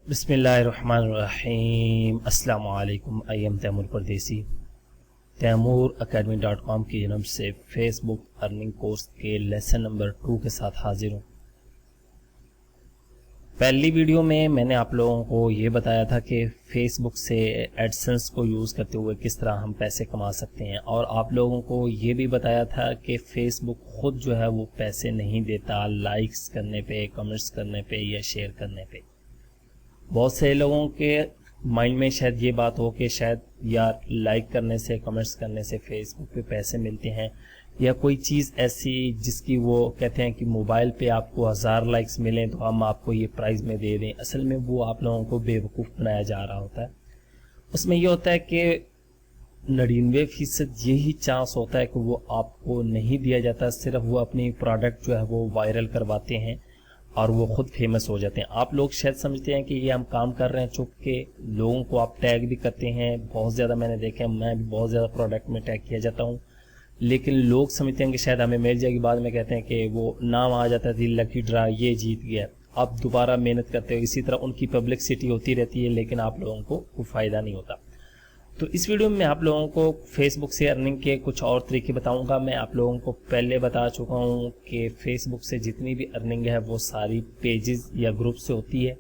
बिस्मिल्लाहिर्रहमानिर्रहीम अस्सलामु अलैकुम। आई एम तैमूर परदेसी। तैमूरacademy.com की जन्म से फेसबुक अर्निंग कोर्स के लेसन नंबर 2 के साथ हाजिर हूँ। पहली वीडियो में मैंने आप लोगों को ये बताया था कि फेसबुक से एडसेंस को यूज़ करते हुए किस तरह हम पैसे कमा सकते हैं, और आप लोगों को ये भी बताया था कि फेसबुक खुद जो है वो पैसे नहीं देता लाइक्स करने पे, कमेंट्स करने पे या शेयर करने पे। बहुत से लोगों के माइंड में शायद ये बात हो कि शायद यार लाइक करने से, कमेंट्स करने से फेसबुक पे पैसे मिलते हैं, या कोई चीज़ ऐसी जिसकी वो कहते हैं कि मोबाइल पे आपको 1000 लाइक्स मिलें तो हम आपको ये प्राइस में दे दें। असल में वो आप लोगों को बेवकूफ़ बनाया जा रहा होता है। उसमें ये होता है कि 99% यही चांस होता है कि वो आपको नहीं दिया जाता, सिर्फ वो अपनी प्रोडक्ट जो है वो वायरल करवाते हैं और वो खुद फेमस हो जाते हैं। आप लोग शायद समझते हैं कि ये हम काम कर रहे हैं चुप के, लोगों को आप टैग भी करते हैं। बहुत ज़्यादा मैंने देखा है, मैं भी बहुत ज़्यादा प्रोडक्ट में टैग किया जाता हूँ, लेकिन लोग समझते हैं कि शायद हमें मिल जाएगी। बाद में कहते हैं कि वो नाम आ जाता है, लकी ड्रा, ये जीत गया। आप दोबारा मेहनत करते हो, इसी तरह उनकी पब्लिसिटी होती रहती है, लेकिन आप लोगों को कोई फ़ायदा नहीं होता। तो इस वीडियो में आप लोगों को फेसबुक से अर्निंग के कुछ और तरीके बताऊंगा। मैं आप लोगों को पहले बता चुका हूं कि फेसबुक से जितनी भी अर्निंग है वो सारी पेजेस या ग्रुप से होती है,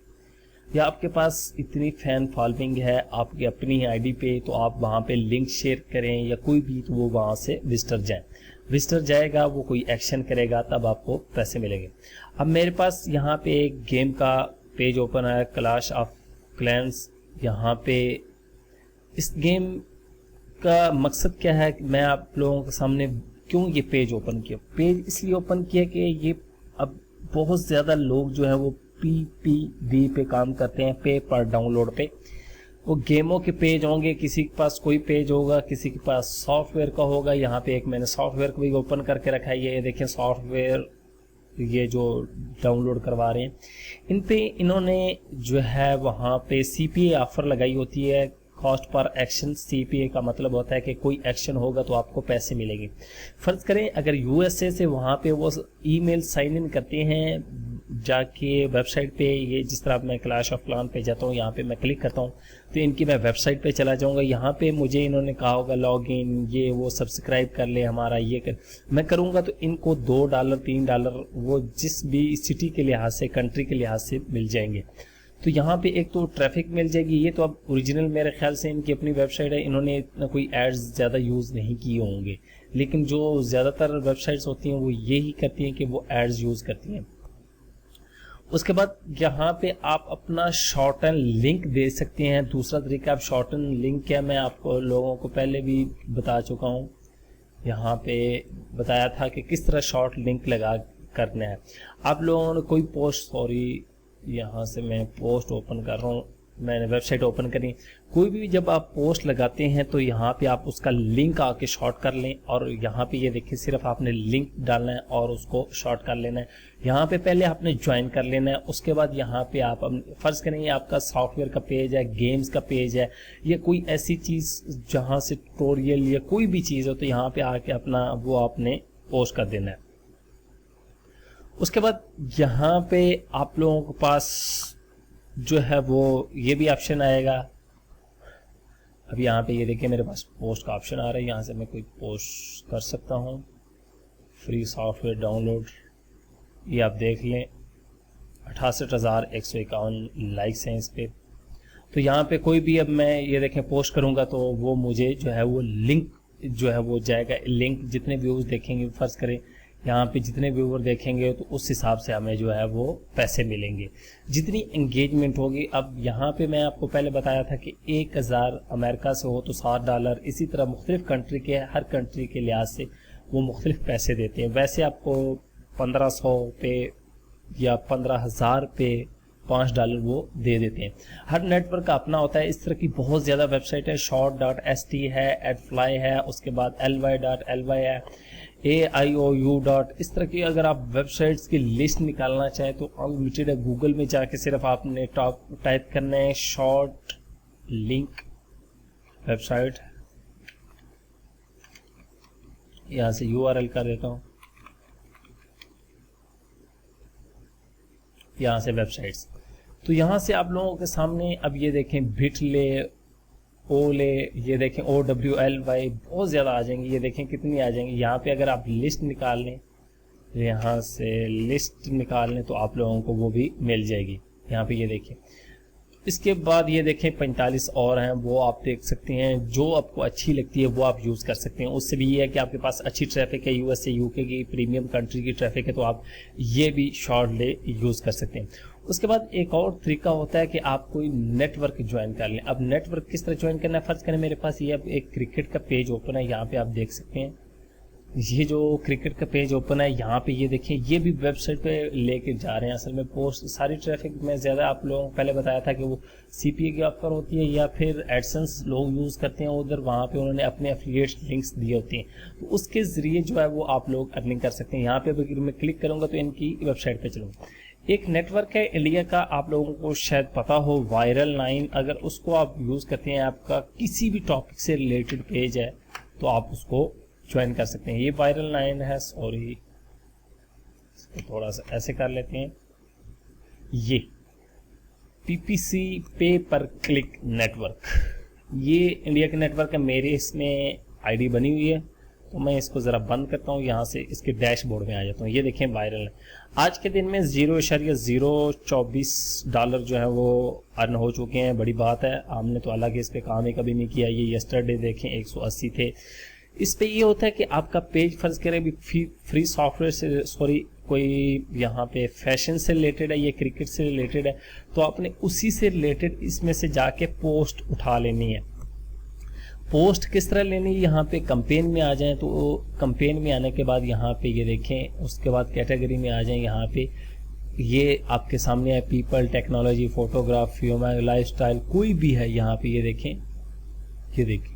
या आपके पास इतनी फैन फॉलोइंग है आपकी अपनी आईडी पे तो आप वहां पे लिंक शेयर करें या कोई भी, तो वो वहां से विजिटर जाएगा, वो कोई एक्शन करेगा, तब आपको पैसे मिलेंगे। अब मेरे पास यहाँ पे एक गेम का पेज ओपन है, क्लैश ऑफ क्लैंस। यहाँ पे इस गेम का मकसद क्या है कि मैं आप लोगों के सामने क्यों ये पेज ओपन किया। पेज इसलिए ओपन किया कि ये अब बहुत ज़्यादा लोग जो है वो PPV पे काम करते हैं, पे पर डाउनलोड पे। वो गेमों के पेज होंगे, किसी के पास कोई पेज होगा, किसी के पास सॉफ्टवेयर का होगा। यहाँ पे एक मैंने सॉफ्टवेयर को भी ओपन करके रखा है, ये देखें सॉफ्टवेयर, ये जो डाउनलोड करवा रहे हैं इन पे इन्होंने जो है वहाँ पे CPA ऑफर लगाई होती है, कॉस्ट पर एक्शन। CPA का मतलब होता है कि कोई एक्शन होगा तो आपको पैसे मिलेंगे। फर्ज करें अगर USA से वहाँ पे वो ईमेल साइन इन करते हैं जाके वेबसाइट पे, ये जिस तरह मैं क्लैश ऑफ क्लैंस पे जाता हूँ, यहाँ पे मैं क्लिक करता हूँ तो इनकी मैं वेबसाइट पे चला जाऊँगा। यहाँ पे मुझे इन्होंने कहा होगा लॉग इन, ये वो सब्सक्राइब कर ले हमारा, ये कर, मैं करूँगा तो इनको $2 $3 वो जिस भी सिटी के लिहाज से, कंट्री के लिहाज से मिल जाएंगे। तो यहाँ पे एक तो ट्रैफिक मिल जाएगी। ये तो अब ओरिजिनल मेरे ख्याल से इनकी अपनी वेबसाइट है, इन्होंने इतना कोई एड्स ज़्यादा यूज़ नहीं किए होंगे, लेकिन जो ज़्यादातर वेबसाइट्स होती हैं वो यही करती हैं कि वो एड्स यूज़ करती हैं। उसके बाद यहाँ पे आप अपना शॉर्टन लिंक दे सकते हैं। दूसरा तरीका, आप शॉर्टन लिंक क्या, मैं आपको लोगों को पहले भी बता चुका हूँ, यहाँ पे बताया था कि किस तरह शॉर्ट लिंक लगा करना है। आप लोगों ने कोई पोस्ट, सॉरी यहाँ से मैं पोस्ट ओपन कर रहा हूँ, मैंने वेबसाइट ओपन करी। कोई भी जब आप पोस्ट लगाते हैं तो यहाँ पे आप उसका लिंक आके शॉर्ट कर लें, और यहाँ पे ये देखिए सिर्फ आपने लिंक डालना है और उसको शॉर्ट कर लेना है। यहाँ पे पहले आपने ज्वाइन कर लेना है, उसके बाद यहाँ पे आप फर्ज करें आपका सॉफ्टवेयर का पेज है, गेम्स का पेज है, या कोई ऐसी चीज़ जहाँ से ट्यूटोरियल या कोई भी चीज़ हो, तो यहाँ पे आके अपना वो आपने पोस्ट कर देना है। उसके बाद यहाँ पे आप लोगों के पास जो है वो ये भी ऑप्शन आएगा। अब यहाँ पे ये देखिए मेरे पास पोस्ट का ऑप्शन आ रहा है, यहाँ से मैं कोई पोस्ट कर सकता हूँ। फ्री सॉफ्टवेयर डाउनलोड, ये आप देख लें 68,151 लाइक्स हैं इस पर। तो यहाँ पे कोई भी, अब मैं ये देखें पोस्ट करूँगा तो वो मुझे जो है वो लिंक जो है वो जाएगा। लिंक जितने व्यूज़ देखेंगे, फ़र्ज़ करें यहाँ पे जितने व्यूवर देखेंगे तो उस हिसाब से हमें जो है वो पैसे मिलेंगे, जितनी एंगेजमेंट होगी। अब यहाँ पे मैं आपको पहले बताया था कि 1000 अमेरिका से हो तो $7, इसी तरह मुख्तलिफ कंट्री के, हर कंट्री के लिहाज से वो मुख्तलिफ पैसे देते हैं। वैसे आपको 1500 पे या 15,000 पे $5 वो दे देते हैं। हर नेटवर्क का अपना होता है। इस तरह की बहुत ज़्यादा वेबसाइट है, short.st है, एडफ्लाई है, उसके बाद ly.ly है, AIOU. इस तरह की अगर आप वेबसाइट्स की लिस्ट निकालना चाहें तो अनलिमिटेड है। गूगल में जाके सिर्फ आपने टाइप करना है शॉर्ट लिंक वेबसाइट, यहाँ से URL कर देता हूँ, यहाँ से वेबसाइट्स। तो यहाँ से आप लोगों के सामने अब ये देखें बिटले, ओले, ये देखें OWLY बहुत ज़्यादा आ जाएंगी। ये देखें कितनी आ जाएंगी। यहाँ पे अगर आप लिस्ट निकाल लें, यहाँ से लिस्ट निकाल लें तो आप लोगों को वो भी मिल जाएगी। यहाँ पे ये देखें। इसके बाद ये देखें 45 और हैं, वो आप देख सकते हैं। जो आपको अच्छी लगती है वो आप यूज़ कर सकते हैं। उससे भी ये है कि आपके पास अच्छी ट्रैफिक है, USA UK की प्रीमियम कंट्री की ट्रैफिक है, तो आप ये भी शॉर्ट ले यूज़ कर सकते हैं। उसके बाद एक और तरीका होता है कि आप कोई नेटवर्क ज्वाइन कर लें। अब नेटवर्क किस तरह ज्वाइन करना है, फर्ज करें मेरे पास ये अब एक क्रिकेट का पेज ओपन है। यहाँ पे आप देख सकते हैं, ये जो क्रिकेट का पेज ओपन है, यहाँ पे ये देखें, ये भी वेबसाइट पे लेके जा रहे हैं। असल में पोस्ट सारी ट्रैफिक में ज़्यादा आप लोगों को पहले बताया था कि वो CPA की ऑफर होती है या फिर एडसेंस लोग यूज़ करते हैं उधर, वहाँ पे उन्होंने अपने एफिलिएट लिंक्स दिए होते हैं, तो उसके ज़रिए जो है वो आप लोग अर्निंग कर सकते हैं। यहाँ पे अगर मैं क्लिक करूँगा तो इनकी वेबसाइट पर चलूँगा। एक नेटवर्क है इंडिया का, आप लोगों को शायद पता हो, वायरल 9। अगर उसको आप यूज़ करते हैं, आपका किसी भी टॉपिक से रिलेटेड पेज है तो आप उसको ज्वाइन कर सकते हैं। ये वायरल 9 है, सॉरी इसको थोड़ा सा ऐसे कर लेते हैं। ये PPC पे पर क्लिक नेटवर्क, ये इंडिया के नेटवर्क है। मेरे इसमें आईडी बनी हुई है, तो मैं इसको ज़रा बंद करता हूँ। यहाँ से इसके डैशबोर्ड में आ जाता हूँ। ये देखें वायरल है। आज के दिन में $0.024 जो है वो अर्न हो चुके हैं। बड़ी बात है, हमने तो हालांकि इस पर काम ही कभी नहीं किया। ये यस्टरडे देखें 180 थे। इस पे ये होता है कि आपका पेज फर्ज करें भी फ्री सॉफ्टवेयर से, सॉरी कोई यहाँ पे फैशन से रिलेटेड है, ये क्रिकेट से रिलेटेड है, तो आपने उसी से रिलेटेड इसमें से जाके पोस्ट उठा लेनी है। पोस्ट किस तरह लेनी है, यहाँ पे कंपेन में आ जाएं, तो कंपेन में आने के बाद यहाँ पे ये देखें, उसके बाद कैटेगरी में आ जाएं। यहाँ पे ये आपके सामने है पीपल, टेक्नोलॉजी, फोटोग्राफी, लाइफस्टाइल, कोई भी है। यहाँ पे ये देखें, ये देखें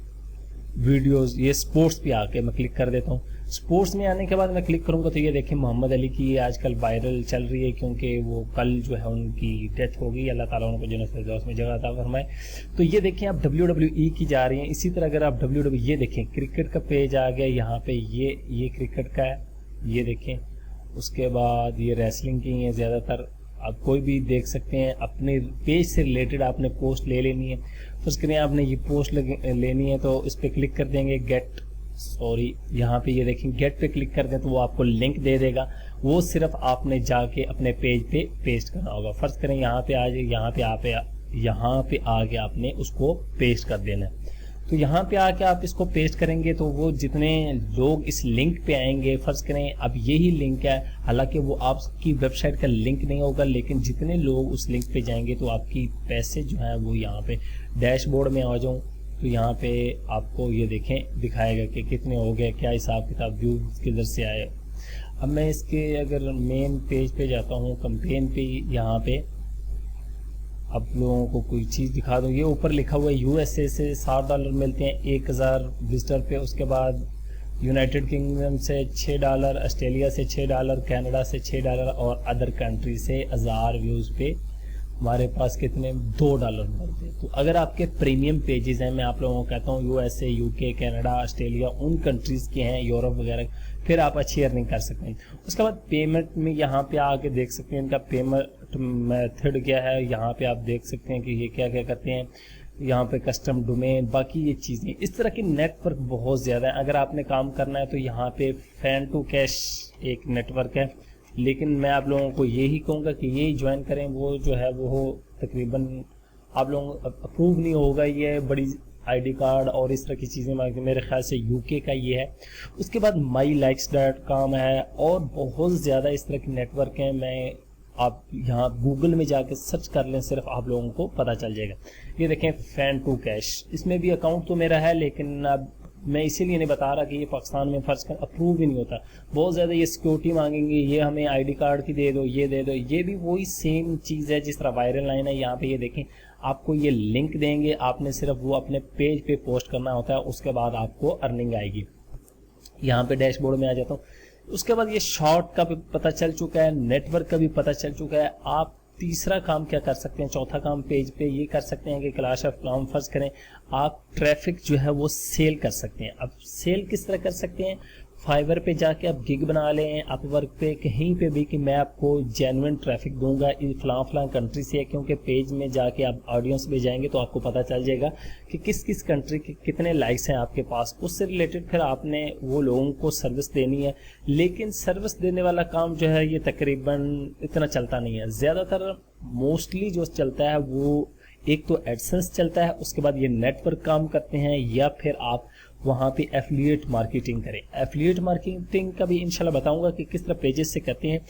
वीडियोस, ये स्पोर्ट्स पे आके मैं क्लिक कर देता हूँ। स्पोर्ट्स में आने के बाद मैं क्लिक करूँगा तो ये देखें मोहम्मद अली की आजकल वायरल चल रही है, क्योंकि वो कल जो है उनकी डेथ हो गई। अल्लाह ताला उनको जन्नत फिरदौस में जगह अता फरमाए। तो ये देखें आप WWE की जा रही हैं। इसी तरह अगर आप WWE, ये देखें क्रिकेट का पेज आ गया यहाँ पे, ये क्रिकेट का है, ये देखें। उसके बाद ये रेसलिंग की है ज़्यादातर, आप कोई भी देख सकते हैं। अपने पेज से रिलेटेड आपने पोस्ट ले लेनी है। फर्ज करें आपने ये पोस्ट लेनी है तो इस पर क्लिक कर देंगे, यहाँ पे ये देखें गेट पे क्लिक कर दें तो वो आपको लिंक दे देगा। वो सिर्फ आपने जाके अपने पेज पे पेस्ट करना होगा। फर्ज करें यहाँ पे आ जाए, यहाँ पे आके आपने उसको पेस्ट कर देना है। तो यहाँ पे आके आप इसको पेस्ट करेंगे तो वो जितने लोग इस लिंक पे आएंगे, फर्ज करें अब यही लिंक है, हालांकि वो आपकी वेबसाइट का लिंक नहीं होगा, लेकिन जितने लोग उस लिंक पे जाएंगे तो आपकी पैसे जो है वो यहाँ पे डैशबोर्ड में आ जाऊँ तो यहाँ पे आपको ये देखें दिखाएगा कि कितने हो गए, क्या हिसाब किताब, व्यू किधर से आए। अब मैं इसके अगर मेन पेज पे जाता हूँ, कंपेन पे, यहाँ पे आप लोगों को कोई चीज़ दिखा दूँ। ये ऊपर लिखा हुआ है USA से $7 मिलते हैं 1000 विजिटर पे। उसके बाद यूनाइटेड किंगडम से $6, ऑस्ट्रेलिया से $6, कनाडा से $6 और अदर कंट्री से 1000 व्यूज़ पे हमारे पास कितने $2 मिलते हैं। तो अगर आपके प्रीमियम पेजेस हैं, मैं आप लोगों को कहता हूँ USA UK कनाडा ऑस्ट्रेलिया उन कंट्रीज़ के हैं, यूरोप वगैरह, फिर आप अच्छी अर्निंग कर सकते हैं। उसके बाद पेमेंट में यहाँ पे आके देख सकते हैं इनका पेमेंट मेथड क्या है। यहाँ पे आप देख सकते हैं कि ये क्या क्या करते हैं। यहाँ पे कस्टम डोमेन, बाकी ये चीज़ें, इस तरह की नेटवर्क बहुत ज़्यादा है। अगर आपने काम करना है तो यहाँ पे फैन टू कैश एक नेटवर्क है, लेकिन मैं आप लोगों को यही कहूँगा कि यही ज्वाइन करें। वो जो है वो तकरीबन आप लोगों अप्रूव नहीं होगा, ये बड़ी ID कार्ड और इस तरह की चीज़ें मांगते, मेरे ख्याल से UK का ये है। उसके बाद mylikes.com है और बहुत ज़्यादा इस तरह के नेटवर्क हैं। मैं आप यहाँ गूगल में जाके सर्च कर लें, सिर्फ आप लोगों को पता चल जाएगा। ये देखें फैन टू कैश, इसमें भी अकाउंट तो मेरा है, लेकिन अब मैं इसीलिए नहीं बता रहा कि ये पाकिस्तान में फर्ज कर अप्रूव ही नहीं होता। बहुत ज़्यादा ये सिक्योरिटी मांगेंगे, ये हमें ID कार्ड की दे दो, ये दे दो। ये भी वही सेम चीज़ है जिस तरह वायरल लाइन है। यहाँ पे ये देखें आपको ये लिंक देंगे, आपने सिर्फ वो अपने पेज पे पोस्ट करना होता है, उसके बाद आपको अर्निंग आएगी। यहाँ पे डैशबोर्ड में आ जाता हूँ। उसके बाद ये शॉर्ट का भी पता चल चुका है, नेटवर्क का भी पता चल चुका है। आप तीसरा काम क्या कर सकते हैं, चौथा काम पेज पे ये कर सकते हैं कि क्लैश ऑफ क्लैंस फर्ज करें आप ट्रैफिक जो है वो सेल कर सकते हैं। अब सेल किस तरह कर सकते हैं, फाइवर पे जाके आप गिग बना लें, आप वर्क पे कहीं पे भी कि मैं आपको जेन्युइन ट्रैफिक दूंगा फलां कंट्री से है, क्योंकि पेज में जाके आप ऑडियंस पे जाएंगे तो आपको पता चल जाएगा कि किस किस कंट्री के कितने लाइक्स हैं आपके पास। उससे रिलेटेड फिर आपने वो लोगों को सर्विस देनी है। लेकिन सर्विस देने वाला काम जो है ये तकरीबन इतना चलता नहीं है। ज़्यादातर मोस्टली जो चलता है वो एक तो एडसेंस चलता है, उसके बाद ये नेटवर्क काम करते हैं, या फिर आप वहाँ पे एफिलिएट मार्केटिंग करें। एफिलिएट मार्केटिंग का भी इंशाल्लाह बताऊंगा कि किस तरह पेजेस से करते हैं।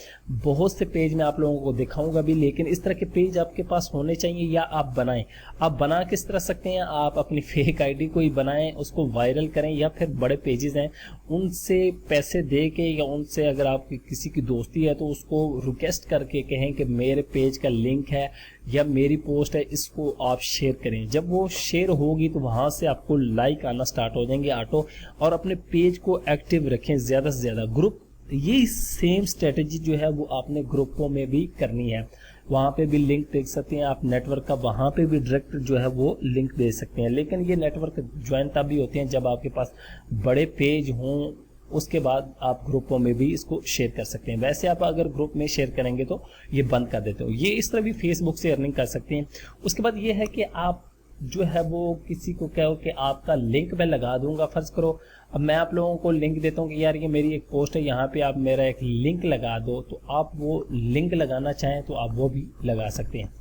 बहुत से पेज मैं आप लोगों को दिखाऊंगा भी, लेकिन इस तरह के पेज आपके पास होने चाहिए या आप बनाएं। आप बना किस तरह सकते हैं, आप अपनी फेक आईडी को ही बनाएं, उसको वायरल करें, या फिर बड़े पेजेस हैं उनसे पैसे दे के, या उनसे अगर आपकी किसी की दोस्ती है तो उसको रिक्वेस्ट करके कहें कि मेरे पेज का लिंक है या मेरी पोस्ट है, इसको आप शेयर करें। जब वो शेयर होगी तो वहाँ से आपको लाइक आना स्टार्ट हो जाएंगे ऑटो, और अपने पेज को एक्टिव रखें ज़्यादा से ज़्यादा। ग्रुप ये सेम स्ट्रेटेजी जो है वो आपने ग्रुपों में भी करनी है। वहाँ पे भी लिंक देख सकते हैं आप नेटवर्क का, वहाँ पे भी डायरेक्ट जो है वो लिंक दे सकते हैं। लेकिन ये नेटवर्क ज्वाइन तब भी होते हैं जब आपके पास बड़े पेज हों, उसके बाद आप ग्रुपों में भी इसको शेयर कर सकते हैं। वैसे आप अगर ग्रुप में शेयर करेंगे तो ये बंद कर देते हो। ये इस तरह भी फेसबुक से अर्निंग कर सकते हैं। उसके बाद ये है कि आप जो है वो किसी को कहो कि आपका लिंक मैं लगा दूंगा। फर्ज करो अब मैं आप लोगों को लिंक देता हूँ कि यार ये मेरी एक पोस्ट है, यहाँ पे आप मेरा एक लिंक लगा दो, तो आप वो लिंक लगाना चाहें तो आप वो भी लगा सकते हैं।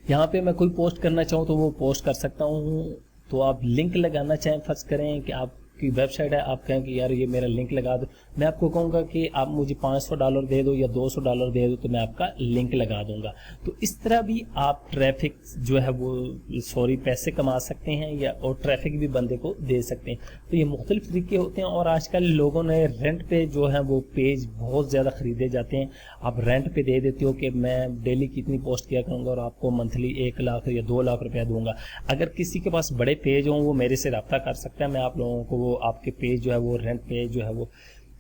यहाँ पे मैं कोई पोस्ट करना चाहूँ तो वो पोस्ट कर सकता हूँ। तो आप लिंक लगाना चाहें, फर्ज करें कि आपकी वेबसाइट है, आप कहें कि यार ये मेरा लिंक लगा दो, मैं आपको कहूँगा कि आप मुझे $500 दे दो या $200 दे दो तो मैं आपका लिंक लगा दूंगा। तो इस तरह भी आप ट्रैफिक जो है वो पैसे कमा सकते हैं, या और ट्रैफिक भी बंदे को दे सकते हैं। तो ये मुख्तलिफ तरीके होते हैं। और आजकल लोगों ने रेंट पे जो है वो पेज बहुत ज़्यादा ख़रीदे जाते हैं। आप रेंट पे दे देते हो कि मैं डेली कितनी पोस्ट किया करूँगा और आपको मंथली 1 लाख या 2 लाख रुपया दूंगा। अगर किसी के पास बड़े पेज हों वो मेरे से रब्ता कर सकता है, मैं आप लोगों को वो आपके पेज जो है वो रेंट पे जो है वो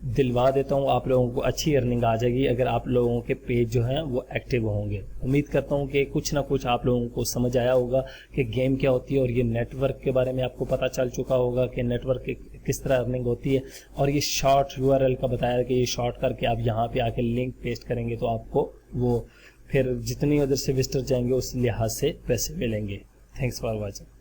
दिलवा देता हूँ। आप लोगों को अच्छी अर्निंग आ जाएगी अगर आप लोगों के पेज जो हैं वो एक्टिव होंगे। उम्मीद करता हूँ कि कुछ ना कुछ आप लोगों को समझ आया होगा कि गेम क्या होती है, और ये नेटवर्क के बारे में आपको पता चल चुका होगा कि नेटवर्क किस तरह अर्निंग होती है। और ये शॉर्ट URL का बताया कि ये शॉर्ट करके आप यहाँ पे आके लिंक पेस्ट करेंगे तो आपको वो फिर जितनी उधर से विजिटर जाएंगे उस लिहाज से पैसे मिलेंगे। Thanks for watching.